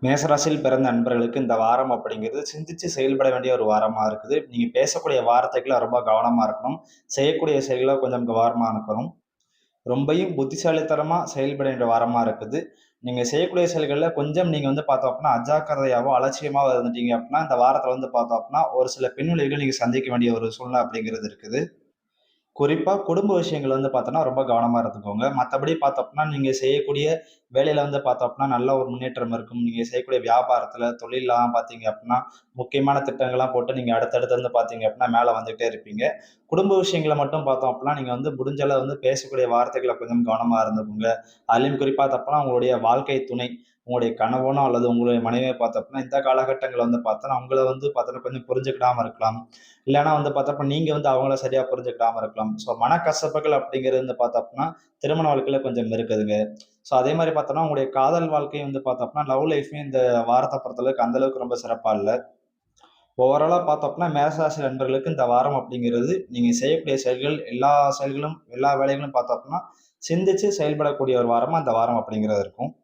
மேசராசியில் பிறந்த நண்பர்களுக்கு இந்த வாரம் அப்படிங்கிறது சிந்திச்சு செயல்பட வேண்டிய ஒரு வாரமா இருக்குது. நீங்க பேசக்கூடிய வார்த்தைகள்ல ரொம்ப கவனமா இருக்கணும். செய்யக்கூடிய செயல்கள கொஞ்சம் கவனமா இருக்கணும். ரொம்பயும் புத்திசாலித்தனமா செயல்பட வேண்டிய வாரமா இருக்குது. நீங்க செய்யக்கூடிய செயல்கள்ல கொஞ்சம் நீங்க பார்த்தோம் அப்படின்னா, அஜாக்கிரதையாவோ, அலட்சியமாவோ இருந்துட்டீங்க அப்படின்னா, இந்த வாரத்துல பார்த்தோம் அப்படின்னா, ஒரு சில பின்விளைவுகள் நீங்க சந்திக்க வேண்டிய ஒரு சூழ்நிலை அப்படிங்கிறது இருக்குது. குறிப்பா குடும்ப விஷயங்கள் பார்த்தோம்னா, ரொம்ப கவனமா இருந்துக்கோங்க. மத்தபடி பார்த்தோம்னா, நீங்க செய்யக்கூடிய வேலையில பார்த்தோம் அப்படின்னா, நல்ல ஒரு முன்னேற்றம் இருக்கும். நீங்க செய்யக்கூடிய வியாபாரத்துல, தொழில்லாம் பார்த்தீங்க அப்படின்னா, முக்கியமான திட்டங்கள்லாம் போட்டு நீங்க அடுத்தடுத்து பார்த்தீங்க அப்படின்னா, மேல வந்துட்டே இருப்பீங்க. குடும்ப விஷயங்கள மட்டும் பார்த்தோம் அப்படின்னா, நீங்க முடிஞ்ச அளவு பேசக்கூடிய வார்த்தைகள கொஞ்சம் கவனமா இருந்துக்கோங்க. அதிலயும் குறிப்பா பார்த்தோம்னா, உங்களுடைய வாழ்க்கை துணை, உங்களுடைய கணவனோ அல்லது உங்களுடைய மனைவியோ பார்த்தோம் அப்படின்னா, இந்த காலகட்டங்கள்ல பார்த்தோன்னா, உங்கள பார்த்தோன்னா கொஞ்சம் புரிஞ்சுக்கிடாம இருக்கலாம். இல்லன்னா பார்த்தப்ப நீங்க அவங்கள சரியா புரிஞ்சுக்கிடாம இருக்கலாம். ஸோ மனக்கசப்புகள் அப்படிங்கிறது பார்த்தோம்னா, திருமண வாழ்க்கையில கொஞ்சம் இருக்குதுங்க. ஸோ அதே மாரி பார்த்தோம்னா, உங்களுடைய காதல் வாழ்க்கை பார்த்தோம்னா, லவ் லைஃப்மே இந்த வாரத்த பொறுத்தளவுக்கு அந்த அளவுக்கு ரொம்ப சிறப்பா இல்ல. ஓவராலா பார்த்தோம்னா, மேஷராசி நண்பர்களுக்கு இந்த வாரம் அப்படிங்கிறது, நீங்க செய்யக்கூடிய செயல்கள், எல்லா செயல்களும், எல்லா வேலைகளும் பார்த்தோம்னா, சிந்திச்சு செயல்படக்கூடிய ஒரு வாரமா இந்த வாரம் அப்படிங்கிறது இருக்கும்.